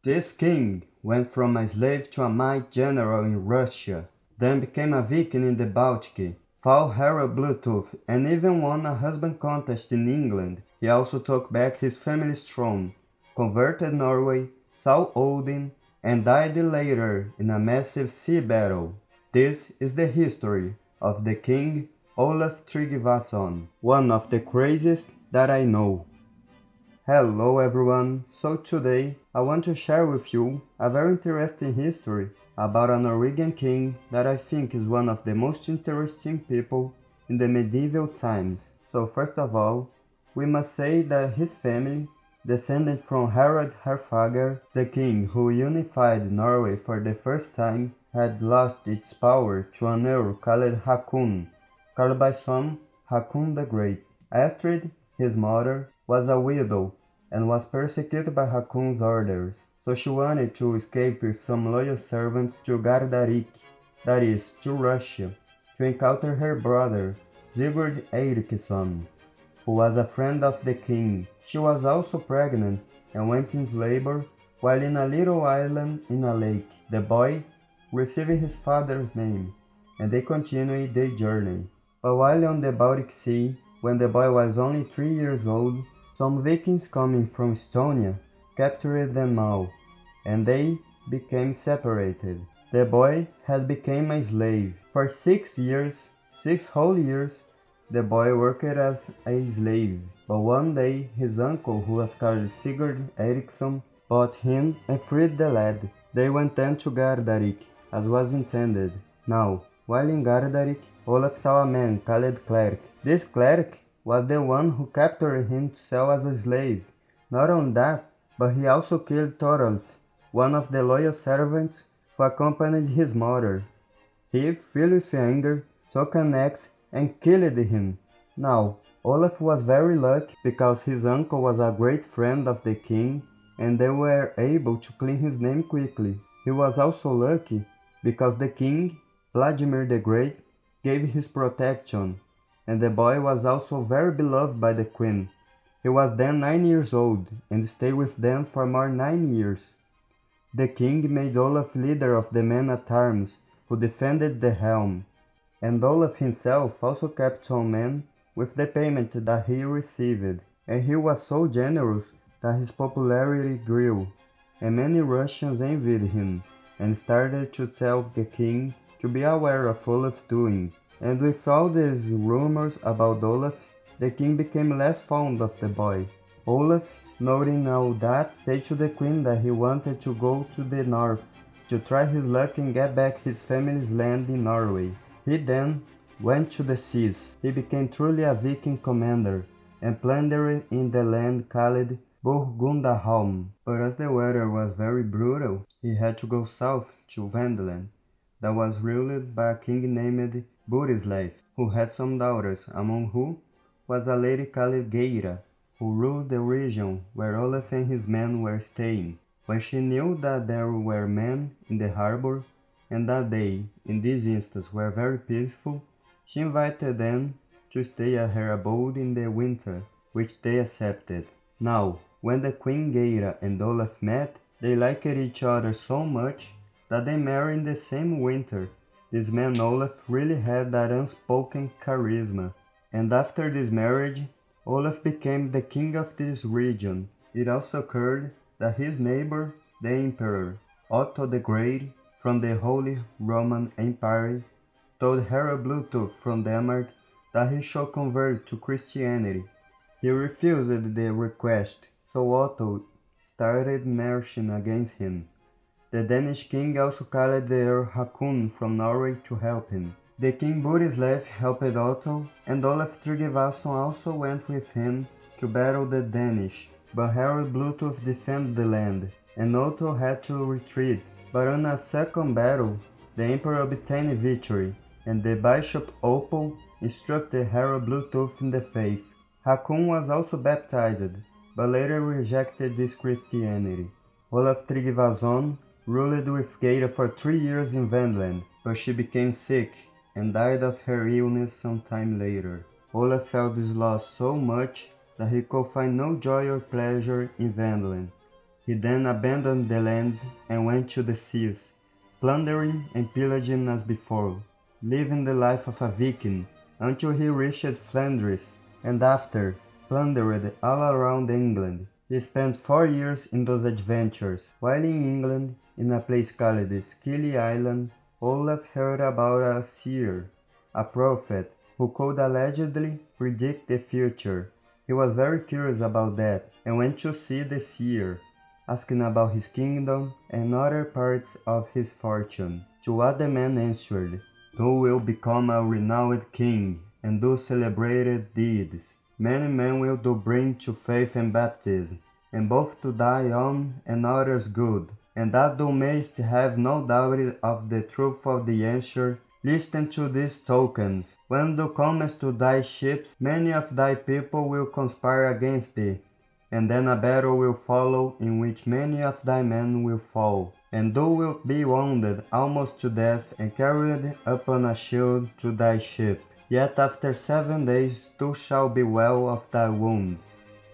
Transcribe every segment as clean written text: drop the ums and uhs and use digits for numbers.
This king went from a slave to a mighty general in Russia, then became a Viking in the Baltic, fought Harald Bluetooth, and even won a husband contest in England. He also took back his family's throne, converted Norway, saw Odin, and died later in a massive sea battle. This is the history of the king Olaf Tryvason, one of the craziest that I know. Hello everyone, so today I want to share with you a very interesting history about a Norwegian king that I think is one of the most interesting people in the medieval times. So first of all, we must say that his family, descended from Harald Harfager, the king who unified Norway for the first time, had lost its power to an earl called Hakon, called by some Hakon the Great. Astrid, his mother, was a widow and was persecuted by Hakon's orders, so she wanted to escape with some loyal servants to Gardarik, that is, to Russia, to encounter her brother, Sigurd Eiriksson, who was a friend of the king. She was also pregnant and went into labor while in a little island in a lake. The boy received his father's name, and they continued their journey. But while on the Baltic Sea, when the boy was only 3 years old, some Vikings coming from Estonia captured them all, and they became separated. The boy had become a slave. For 6 years, 6 whole years, the boy worked as a slave. But one day, his uncle, who was called Sigurd Eriksson, bought him and freed the lad. They went then to Gardarik, as was intended. Now, while in Gardarik, Olaf saw a man called Cleric. This cleric was the one who captured him to sell as a slave. Not only that, but he also killed Thorolf, one of the loyal servants who accompanied his mother. He, filled with anger, took an axe and killed him. Now, Olaf was very lucky because his uncle was a great friend of the king and they were able to clean his name quickly. He was also lucky because the king, Vladimir the Great, gave his protection, and the boy was also very beloved by the queen. He was then 9 years old and stayed with them for more 9 years. The king made Olaf leader of the men-at-arms who defended the helm, and Olaf himself also kept some men with the payment that he received, and he was so generous that his popularity grew, and many Russians envied him and started to tell the king to be aware of Olaf's doing. And with all these rumors about Olaf, the king became less fond of the boy. Olaf, noting all that, said to the queen that he wanted to go to the north to try his luck and get back his family's land in Norway. He then went to the seas. He became truly a Viking commander and plundered in the land called Burgundaholm. But as the weather was very brutal, he had to go south to Vendland, that was ruled by a king named Burislav, who had some daughters, among whom was a lady called Geira, who ruled the region where Olaf and his men were staying. When she knew that there were men in the harbor, and that they, in this instance, were very peaceful, she invited them to stay at her abode in the winter, which they accepted. Now, when the Queen Geira and Olaf met, they liked each other so much that they married in the same winter. This man Olaf really had that unspoken charisma, and after this marriage, Olaf became the king of this region. It also occurred that his neighbor, the emperor, Otto the Great, from the Holy Roman Empire, told Harald Bluetooth from Denmark that he should convert to Christianity. He refused the request, so Otto started marching against him. The Danish king also called the Earl Hakon from Norway to help him. The king Burislav helped Otto, and Olaf Tryvason also went with him to battle the Danish. But Harald Bluetooth defended the land, and Otto had to retreat. But in a second battle, the emperor obtained victory, and the bishop Opal instructed Harald Bluetooth in the faith. Hakon was also baptized, but later rejected this Christianity. Olaf Tryvason ruled with Geira for 3 years in Vendland, but she became sick and died of her illness some time later. Olaf felt this loss so much that he could find no joy or pleasure in Vendland. He then abandoned the land and went to the seas, plundering and pillaging as before, living the life of a Viking until he reached Flanders, and after plundered all around England. He spent 4 years in those adventures. While in England, in a place called Scilly Island, Olaf heard about a seer, a prophet, who could allegedly predict the future. He was very curious about that and went to see the seer, asking about his kingdom and other parts of his fortune. To what the man answered, "Thou wilt become a renowned king, and do celebrated deeds. Many men will do bring to faith and baptism, and both to thy own and others good, and that thou mayst have no doubt of the truth of the answer. Listen to these tokens. When thou comest to thy ships, many of thy people will conspire against thee, and then a battle will follow in which many of thy men will fall, and thou wilt be wounded almost to death and carried upon a shield to thy ship. Yet after 7 days thou shalt be well of thy wounds,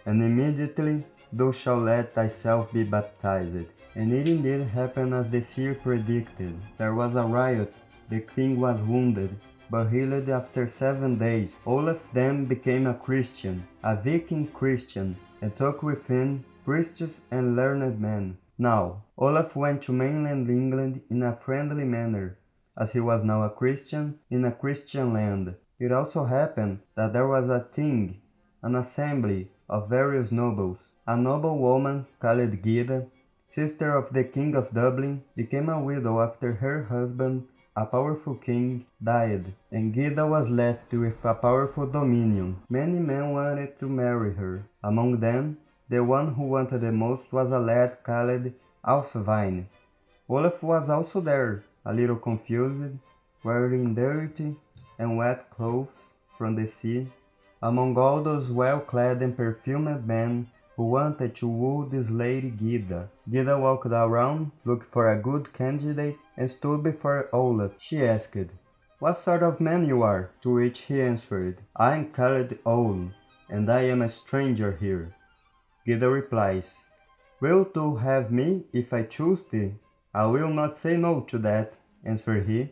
and immediately thou shalt let thyself be baptized." And it indeed happened as the seer predicted. There was a riot, the king was wounded, but healed after 7 days. Olaf then became a Christian, a Viking Christian, and took with him priests and learned men. Now, Olaf went to mainland England in a friendly manner, as he was now a Christian in a Christian land. It also happened that there was a thing, an assembly of various nobles. A noble woman called Gyda, sister of the King of Dublin, became a widow after her husband, a powerful king, died, and Gyda was left with a powerful dominion. Many men wanted to marry her. Among them, the one who wanted the most was a lad called Alfvine. Olaf was also there, a little confused, wearing dirty and wet clothes from the sea, among all those well-clad and perfumed men who wanted to woo this lady Gyda. Gyda walked around, looked for a good candidate, and stood before Olaf. She asked, "What sort of man you are?" To which he answered, "I am called Odin, and I am a stranger here." Gyda replies, "Wilt thou have me if I choose thee?" "I will not say no to that," answered he.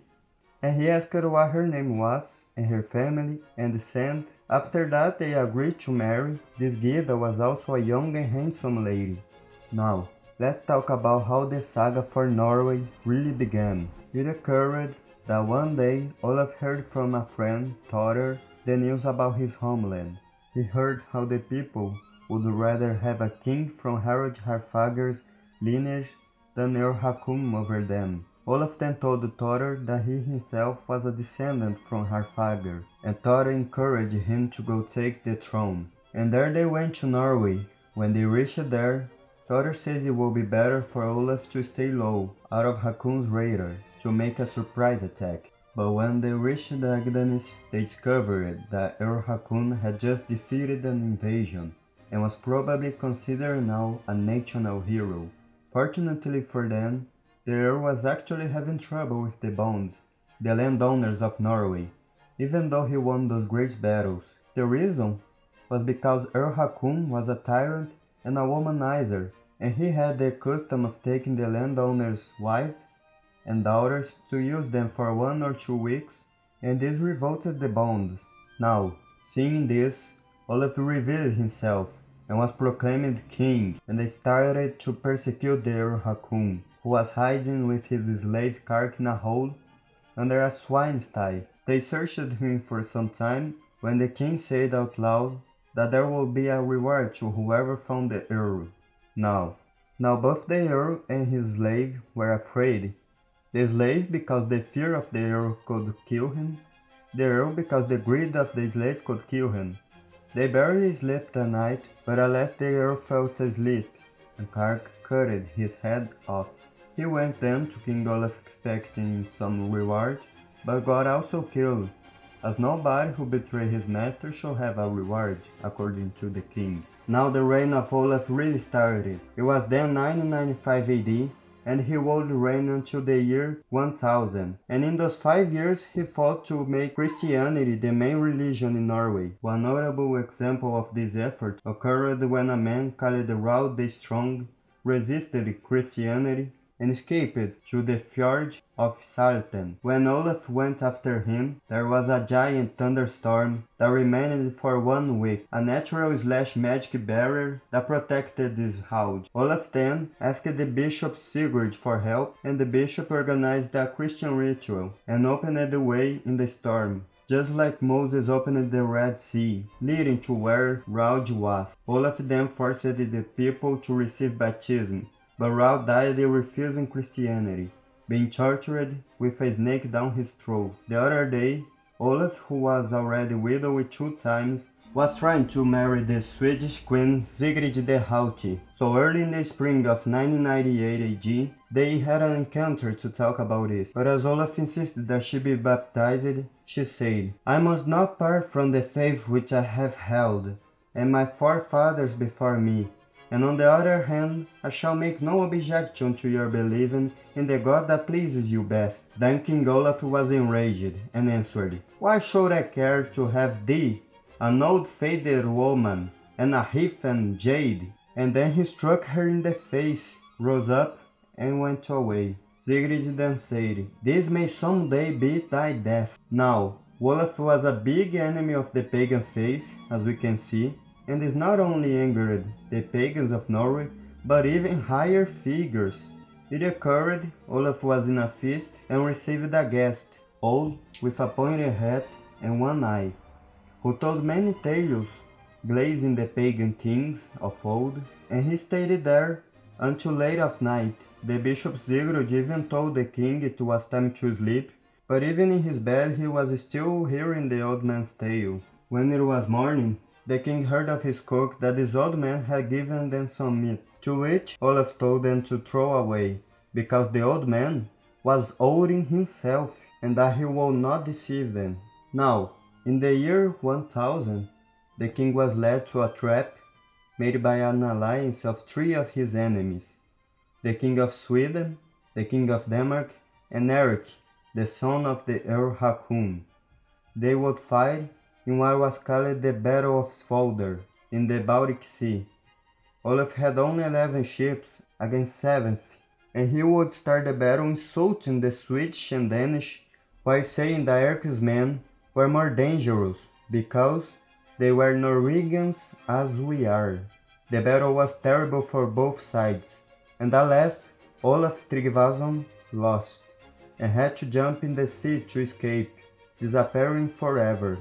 And he asked what her name was, and her family and descent. After that they agreed to marry. This Gyda was also a young and handsome lady. Now, let's talk about how the saga for Norway really began. It occurred that one day Olaf heard from a friend, Thor, the news about his homeland. He heard how the people would rather have a king from Harald Harfager's lineage than Earl Hakon over them. Olaf then told Thor that he himself was a descendant from Harfager, and Thor encouraged him to go take the throne. And there they went to Norway. When they reached there, Thor said it would be better for Olaf to stay low, out of Hakon's radar, to make a surprise attack. But when they reached Agdanis, they discovered that Earl Hakon had just defeated an invasion, and was probably considered now a national hero. Fortunately for them, the Earl was actually having trouble with the Bonds, the landowners of Norway, even though he won those great battles. The reason was because Earl Hakon was a tyrant and a womanizer, and he had the custom of taking the landowners' wives and daughters to use them for 1 or 2 weeks, and this revolted the Bonds. Now, seeing this, Olaf revealed himself and was proclaimed king, and they started to persecute the Earl Hakon, who was hiding with his slave Kark in a hole under a swine sty. They searched him for some time, when the king said out loud that there would be a reward to whoever found the Earl. Now both the Earl and his slave were afraid. The slave because the fear of the Earl could kill him, the Earl because the greed of the slave could kill him. They barely slept a night, but at last the Earl fell asleep, and Kark cut his head off. He went then to King Olaf expecting some reward, but got also killed, as nobody who betrayed his master should have a reward, according to the king. Now the reign of Olaf really started. It was then 995 AD, and he would reign until the year 1000, and in those 5 years he fought to make Christianity the main religion in Norway. One notable example of this effort occurred when a man called Harald the Strong resisted Christianity, and escaped to the fjord of Salten. When Olaf went after him, there was a giant thunderstorm that remained for 1 week, a natural/magic barrier that protected this house. Olaf then asked the bishop Sigurd for help, and the bishop organized a Christian ritual and opened the way in the storm. Just like Moses opened the Red Sea, leading to where Raud was. Olaf then forced the people to receive baptism, but Raud died refusing Christianity, being tortured with a snake down his throat. The other day, Olaf, who was already widowed 2 times, was trying to marry the Swedish queen Sigrid the Haughty. So early in the spring of 998 AD, they had an encounter to talk about this. But as Olaf insisted that she be baptized, she said, "I must not part from the faith which I have held, and my forefathers before me. And on the other hand, I shall make no objection to your believing in the God that pleases you best." Then King Olaf was enraged, and answered, "Why should I care to have thee, an old faded woman, and a heathen jade?" And then he struck her in the face, rose up, and went away. Sigrid then said, "This may some day be thy death." Now, Olaf was a big enemy of the pagan faith, as we can see, and this not only angered the pagans of Norway, but even higher figures. It occurred Olaf was in a feast and received a guest, old, with a pointed hat and one eye, who told many tales, glazing the pagan kings of old, and he stayed there until late of night. The bishop Sigurd even told the king it was time to sleep, but even in his bed he was still hearing the old man's tale. When it was morning, the king heard of his cook that this old man had given them some meat, to which Olaf told them to throw away, because the old man was Odin himself, and that he would not deceive them. Now, in the year 1000, the king was led to a trap made by an alliance of 3 of his enemies, the king of Sweden, the king of Denmark, and Eric, the son of the Earl Hakon. They would fight in what was called the Battle of Svolder, in the Baltic Sea. Olaf had only 11 ships against 7, and he would start the battle insulting the Swedish and Danish, while saying that Eric's men were more dangerous, because they were Norwegians as we are. The battle was terrible for both sides, and at last Olaf Tryvason lost, and had to jump in the sea to escape, disappearing forever.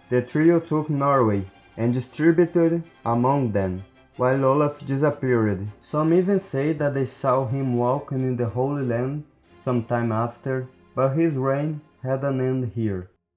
The trio took Norway and distributed among them, while Olaf disappeared. Some even say that they saw him walking in the Holy Land some time after, but his reign had an end here.